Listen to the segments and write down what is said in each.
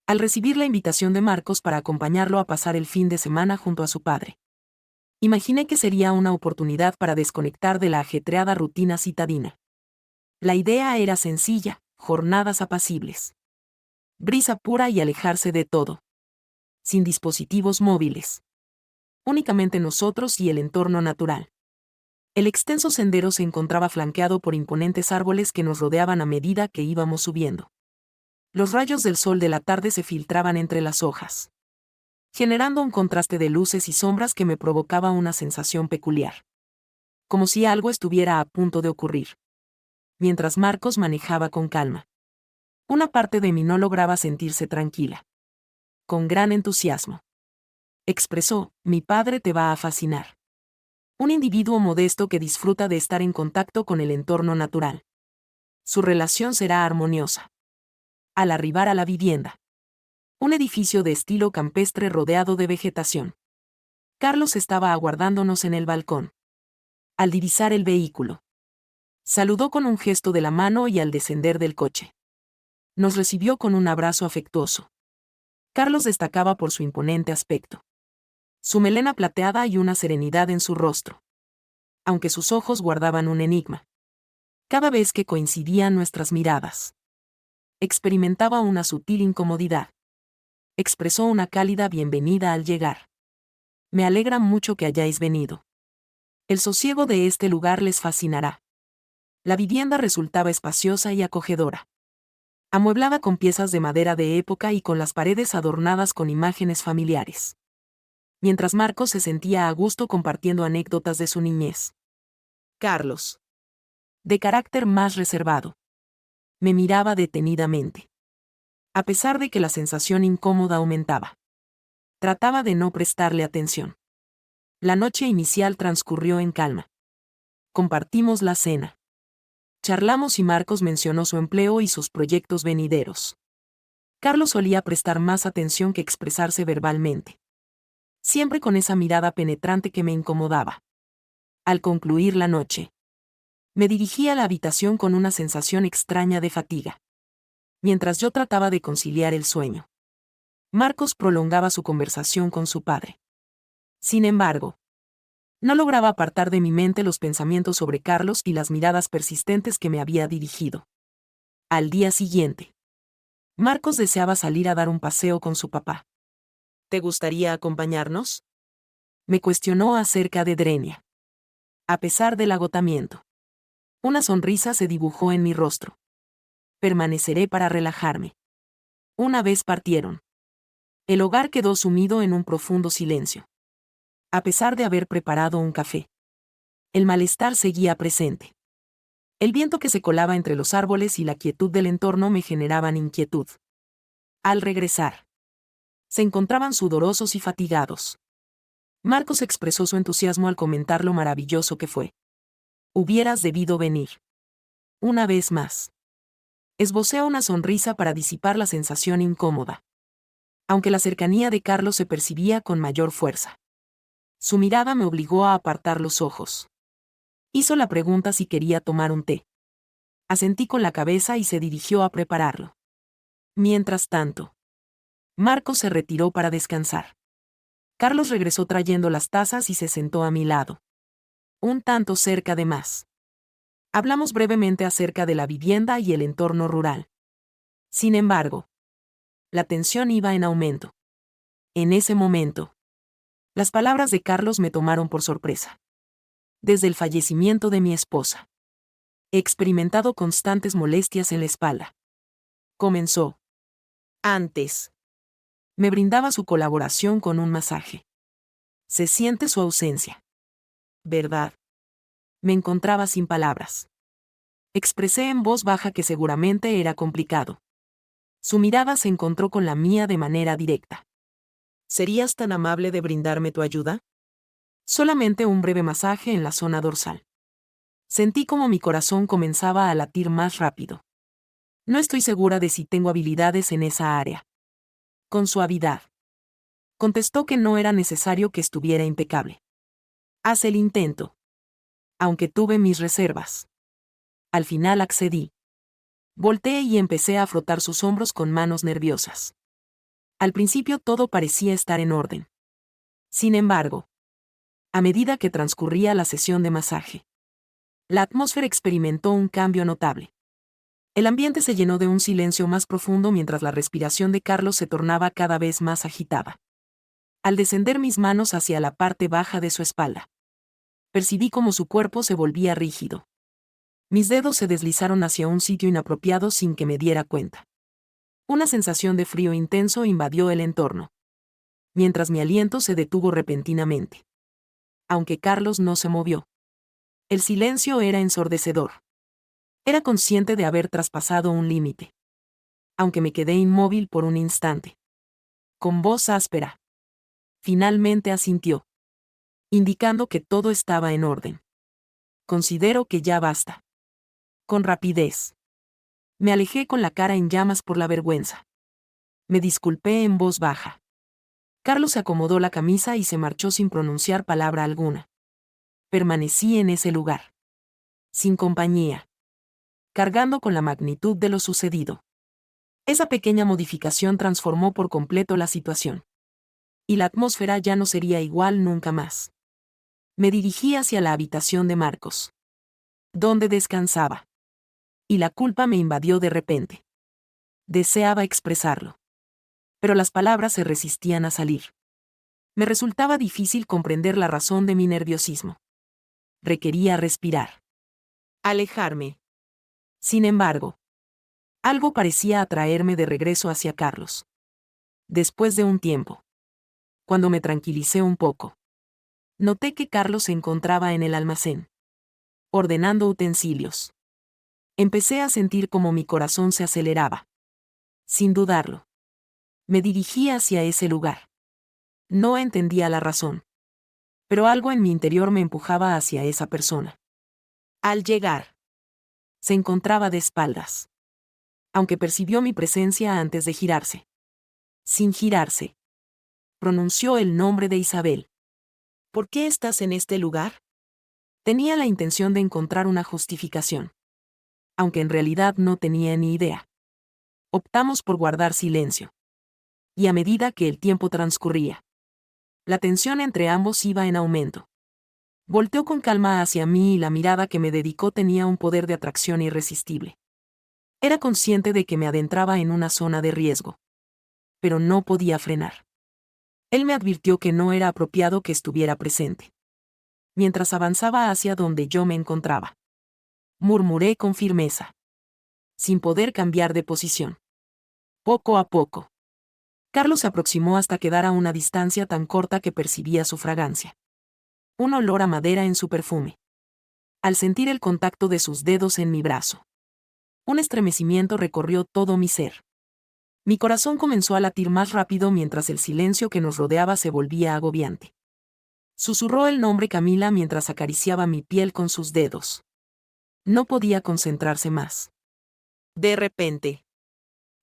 al recibir la invitación de Marcos para acompañarlo a pasar el fin de semana junto a su padre. Imaginé que sería una oportunidad para desconectar de la ajetreada rutina citadina. La idea era sencilla: jornadas apacibles. Brisa pura y alejarse de todo. Sin dispositivos móviles. Únicamente nosotros y el entorno natural. El extenso sendero se encontraba flanqueado por imponentes árboles que nos rodeaban a medida que íbamos subiendo. Los rayos del sol de la tarde se filtraban entre las hojas, generando un contraste de luces y sombras que me provocaba una sensación peculiar. Como si algo estuviera a punto de ocurrir. Mientras Marcos manejaba con calma. Una parte de mí no lograba sentirse tranquila. Con gran entusiasmo. Expresó: mi padre te va a fascinar. Un individuo modesto que disfruta de estar en contacto con el entorno natural. Su relación será armoniosa. Al arribar a la vivienda. Un edificio de estilo campestre rodeado de vegetación. Carlos estaba aguardándonos en el balcón. Al divisar el vehículo. Saludó con un gesto de la mano y al descender del coche. Nos recibió con un abrazo afectuoso. Carlos destacaba por su imponente aspecto. Su melena plateada y una serenidad en su rostro. Aunque sus ojos guardaban un enigma. Cada vez que coincidían nuestras miradas. Experimentaba una sutil incomodidad. Expresó una cálida bienvenida al llegar. Me alegra mucho que hayáis venido. El sosiego de este lugar les fascinará. La vivienda resultaba espaciosa y acogedora. Amueblada con piezas de madera de época y con las paredes adornadas con imágenes familiares. Mientras Marcos se sentía a gusto compartiendo anécdotas de su niñez. Carlos, de carácter más reservado, me miraba detenidamente. A pesar de que la sensación incómoda aumentaba. Trataba de no prestarle atención. La noche inicial transcurrió en calma. Compartimos la cena. Charlamos y Marcos mencionó su empleo y sus proyectos venideros. Carlos solía prestar más atención que expresarse verbalmente. Siempre con esa mirada penetrante que me incomodaba. Al concluir la noche, me dirigí a la habitación con una sensación extraña de fatiga. Mientras yo trataba de conciliar el sueño. Marcos prolongaba su conversación con su padre. Sin embargo, no lograba apartar de mi mente los pensamientos sobre Carlos y las miradas persistentes que me había dirigido. Al día siguiente, Marcos deseaba salir a dar un paseo con su papá. ¿Te gustaría acompañarnos? Me cuestionó acerca de Drenia. A pesar del agotamiento, una sonrisa se dibujó en mi rostro. Permaneceré para relajarme. Una vez partieron. El hogar quedó sumido en un profundo silencio. A pesar de haber preparado un café. El malestar seguía presente. El viento que se colaba entre los árboles y la quietud del entorno me generaban inquietud. Al regresar, se encontraban sudorosos y fatigados. Marcos expresó su entusiasmo al comentar lo maravilloso que fue. Hubieras debido venir. Una vez más. Esbocé una sonrisa para disipar la sensación incómoda. Aunque la cercanía de Carlos se percibía con mayor fuerza. Su mirada me obligó a apartar los ojos. Hizo la pregunta si quería tomar un té. Asentí con la cabeza y se dirigió a prepararlo. Mientras tanto, Marcos se retiró para descansar. Carlos regresó trayendo las tazas y se sentó a mi lado. Un tanto cerca de más. Hablamos brevemente acerca de la vivienda y el entorno rural. Sin embargo, la tensión iba en aumento. En ese momento, las palabras de Carlos me tomaron por sorpresa. Desde el fallecimiento de mi esposa, he experimentado constantes molestias en la espalda. Comenzó. Antes, me brindaba su colaboración con un masaje. Se siente su ausencia. ¿Verdad? Me encontraba sin palabras. Expresé en voz baja que seguramente era complicado. Su mirada se encontró con la mía de manera directa. ¿Serías tan amable de brindarme tu ayuda? Solamente un breve masaje en la zona dorsal. Sentí como mi corazón comenzaba a latir más rápido. No estoy segura de si tengo habilidades en esa área. Con suavidad. Contestó que no era necesario que estuviera impecable. Haz el intento. Aunque tuve mis reservas. Al final accedí. Volteé y empecé a frotar sus hombros con manos nerviosas. Al principio todo parecía estar en orden. Sin embargo, a medida que transcurría la sesión de masaje, la atmósfera experimentó un cambio notable. El ambiente se llenó de un silencio más profundo mientras la respiración de Carlos se tornaba cada vez más agitada. Al descender mis manos hacia la parte baja de su espalda, percibí cómo su cuerpo se volvía rígido. Mis dedos se deslizaron hacia un sitio inapropiado sin que me diera cuenta. Una sensación de frío intenso invadió el entorno, mientras mi aliento se detuvo repentinamente. Aunque Carlos no se movió, el silencio era ensordecedor. Era consciente de haber traspasado un límite. Aunque me quedé inmóvil por un instante. Con voz áspera, finalmente asintió, indicando que todo estaba en orden. Considero que ya basta. Con rapidez. Me alejé con la cara en llamas por la vergüenza. Me disculpé en voz baja. Carlos se acomodó la camisa y se marchó sin pronunciar palabra alguna. Permanecí en ese lugar. Sin compañía. Cargando con la magnitud de lo sucedido. Esa pequeña modificación transformó por completo la situación. Y la atmósfera ya no sería igual nunca más. Me dirigí hacia la habitación de Marcos, donde descansaba. Y la culpa me invadió de repente. Deseaba expresarlo. Pero las palabras se resistían a salir. Me resultaba difícil comprender la razón de mi nerviosismo. Requería respirar. Alejarme. Sin embargo, algo parecía atraerme de regreso hacia Carlos. Después de un tiempo, cuando me tranquilicé un poco, noté que Carlos se encontraba en el almacén, ordenando utensilios. Empecé a sentir como mi corazón se aceleraba. Sin dudarlo, me dirigí hacia ese lugar. No entendía la razón, pero algo en mi interior me empujaba hacia esa persona. Al llegar, se encontraba de espaldas, aunque percibió mi presencia antes de girarse. Sin girarse, pronunció el nombre de Isabel. ¿Por qué estás en este lugar? Tenía la intención de encontrar una justificación, aunque en realidad no tenía ni idea. Optamos por guardar silencio. Y a medida que el tiempo transcurría, la tensión entre ambos iba en aumento. Volteó con calma hacia mí y la mirada que me dedicó tenía un poder de atracción irresistible. Era consciente de que me adentraba en una zona de riesgo. Pero no podía frenar. Él me advirtió que no era apropiado que estuviera presente. Mientras avanzaba hacia donde yo me encontraba, murmuré con firmeza, sin poder cambiar de posición. Poco a poco, Carlos se aproximó hasta quedar a una distancia tan corta que percibía su fragancia. Un olor a madera en su perfume. Al sentir el contacto de sus dedos en mi brazo, un estremecimiento recorrió todo mi ser. Mi corazón comenzó a latir más rápido mientras el silencio que nos rodeaba se volvía agobiante. Susurró el nombre Camila mientras acariciaba mi piel con sus dedos. No podía concentrarse más. De repente,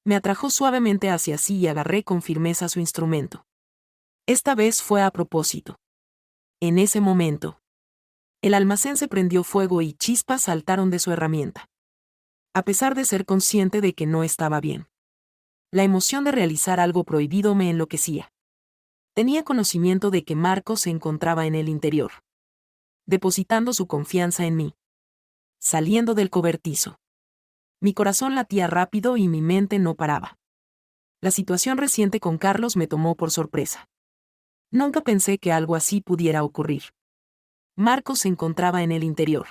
me atrajo suavemente hacia sí y agarré con firmeza su instrumento. Esta vez fue a propósito. En ese momento, el almacén se prendió fuego y chispas saltaron de su herramienta. A pesar de ser consciente de que no estaba bien, la emoción de realizar algo prohibido me enloquecía. Tenía conocimiento de que Marcos se encontraba en el interior, depositando su confianza en mí. Saliendo del cobertizo, mi corazón latía rápido y mi mente no paraba. La situación reciente con Carlos me tomó por sorpresa. Nunca pensé que algo así pudiera ocurrir. Marcos se encontraba en el interior,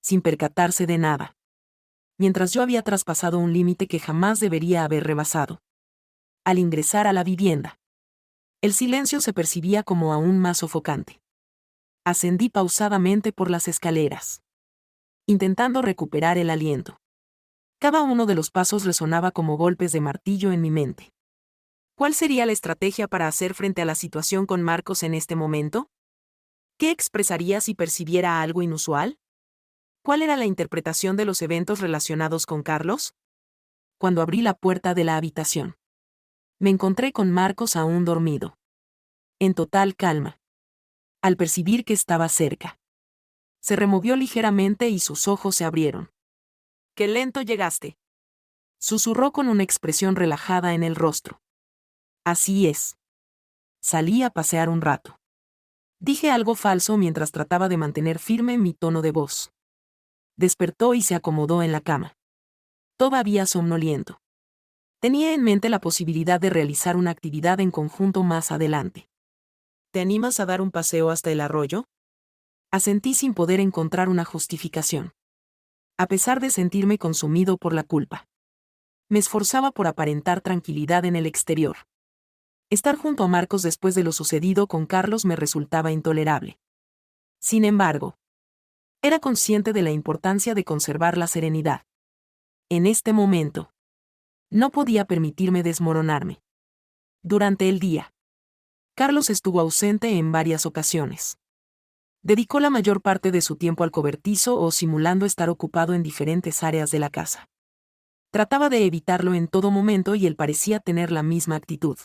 sin percatarse de nada, mientras yo había traspasado un límite que jamás debería haber rebasado. Al ingresar a la vivienda, el silencio se percibía como aún más sofocante. Ascendí pausadamente por las escaleras, intentando recuperar el aliento. Cada uno de los pasos resonaba como golpes de martillo en mi mente. ¿Cuál sería la estrategia para hacer frente a la situación con Marcos en este momento? ¿Qué expresaría si percibiera algo inusual? ¿Cuál era la interpretación de los eventos relacionados con Carlos? Cuando abrí la puerta de la habitación, me encontré con Marcos aún dormido, en total calma. Al percibir que estaba cerca, se removió ligeramente y sus ojos se abrieron. «¡Qué lento llegaste!», susurró con una expresión relajada en el rostro. Así es. Salí a pasear un rato. Dije algo falso mientras trataba de mantener firme mi tono de voz. Despertó y se acomodó en la cama. Todavía somnoliento. Tenía en mente la posibilidad de realizar una actividad en conjunto más adelante. ¿Te animas a dar un paseo hasta el arroyo? Asentí sin poder encontrar una justificación. A pesar de sentirme consumido por la culpa. Me esforzaba por aparentar tranquilidad en el exterior. Estar junto a Marcos después de lo sucedido con Carlos me resultaba intolerable. Sin embargo, era consciente de la importancia de conservar la serenidad. En este momento, no podía permitirme desmoronarme. Durante el día, Carlos estuvo ausente en varias ocasiones. Dedicó la mayor parte de su tiempo al cobertizo o simulando estar ocupado en diferentes áreas de la casa. Trataba de evitarlo en todo momento y él parecía tener la misma actitud.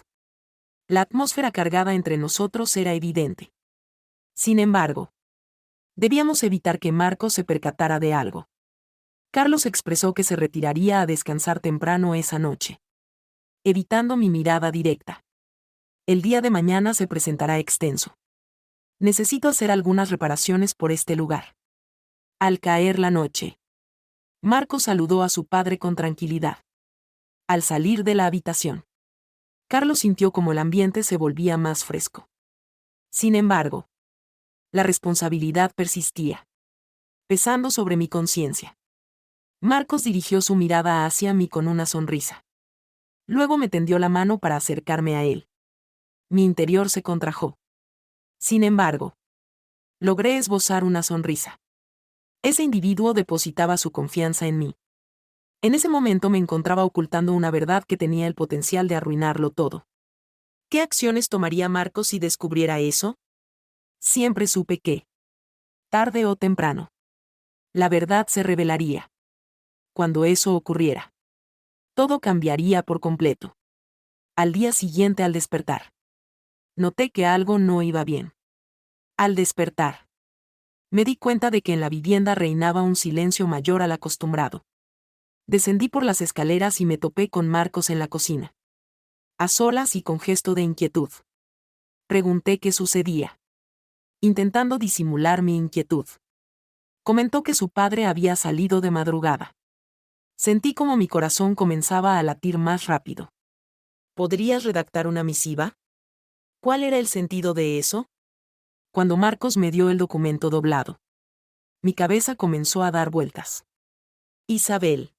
La atmósfera cargada entre nosotros era evidente. Sin embargo, debíamos evitar que Marcos se percatara de algo. Carlos expresó que se retiraría a descansar temprano esa noche, evitando mi mirada directa. El día de mañana se presentará extenso. Necesito hacer algunas reparaciones por este lugar. Al caer la noche, Marcos saludó a su padre con tranquilidad. Al salir de la habitación, Carlos sintió como el ambiente se volvía más fresco. Sin embargo, la responsabilidad persistía, pesando sobre mi conciencia. Marcos dirigió su mirada hacia mí con una sonrisa. Luego me tendió la mano para acercarme a él. Mi interior se contrajo. Sin embargo, logré esbozar una sonrisa. Ese individuo depositaba su confianza en mí. En ese momento me encontraba ocultando una verdad que tenía el potencial de arruinarlo todo. ¿Qué acciones tomaría Marcos si descubriera eso? Siempre supe que, tarde o temprano, la verdad se revelaría. Cuando eso ocurriera, todo cambiaría por completo. Al día siguiente al despertar, noté que algo no iba bien. Al despertar, me di cuenta de que en la vivienda reinaba un silencio mayor al acostumbrado. Descendí por las escaleras y me topé con Marcos en la cocina. A solas y con gesto de inquietud. Pregunté qué sucedía. Intentando disimular mi inquietud. Comentó que su padre había salido de madrugada. Sentí como mi corazón comenzaba a latir más rápido. ¿Podrías redactar una misiva? ¿Cuál era el sentido de eso? Cuando Marcos me dio el documento doblado, mi cabeza comenzó a dar vueltas. Isabel.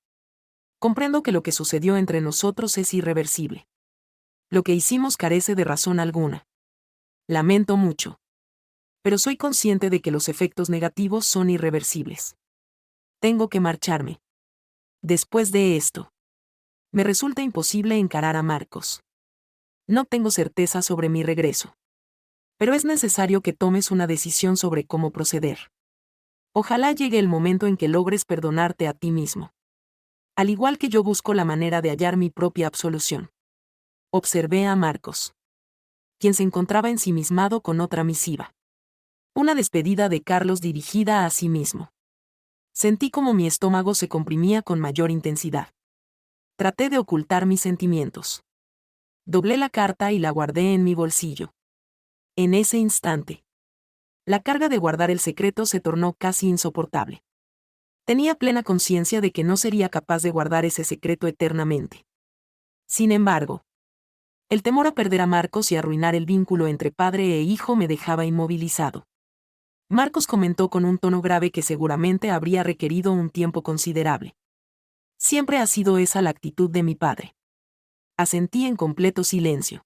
Comprendo que lo que sucedió entre nosotros es irreversible. Lo que hicimos carece de razón alguna. Lamento mucho. Pero soy consciente de que los efectos negativos son irreversibles. Tengo que marcharme. Después de esto, me resulta imposible encarar a Marcos. No tengo certeza sobre mi regreso. Pero es necesario que tomes una decisión sobre cómo proceder. Ojalá llegue el momento en que logres perdonarte a ti mismo. Al igual que yo busco la manera de hallar mi propia absolución. Observé a Marcos, quien se encontraba ensimismado con otra misiva. Una despedida de Carlos dirigida a sí mismo. Sentí como mi estómago se comprimía con mayor intensidad. Traté de ocultar mis sentimientos. Doblé la carta y la guardé en mi bolsillo. En ese instante, la carga de guardar el secreto se tornó casi insoportable. Tenía plena conciencia de que no sería capaz de guardar ese secreto eternamente. Sin embargo, el temor a perder a Marcos y arruinar el vínculo entre padre e hijo me dejaba inmovilizado. Marcos comentó con un tono grave que seguramente habría requerido un tiempo considerable. Siempre ha sido esa la actitud de mi padre. Asentí en completo silencio,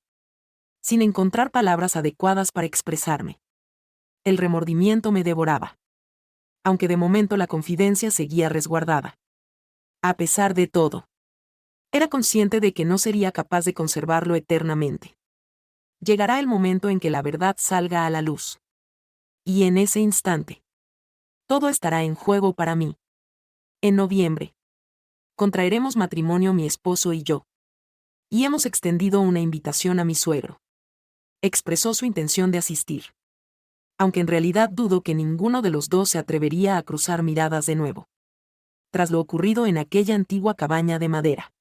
sin encontrar palabras adecuadas para expresarme. El remordimiento me devoraba. Aunque de momento la confidencia seguía resguardada. A pesar de todo, era consciente de que no sería capaz de conservarlo eternamente. Llegará el momento en que la verdad salga a la luz. Y en ese instante, todo estará en juego para mí. En noviembre, contraeremos matrimonio mi esposo y yo. Y hemos extendido una invitación a mi suegro. Expresó su intención de asistir. Aunque en realidad dudo que ninguno de los dos se atrevería a cruzar miradas de nuevo. Tras lo ocurrido en aquella antigua cabaña de madera.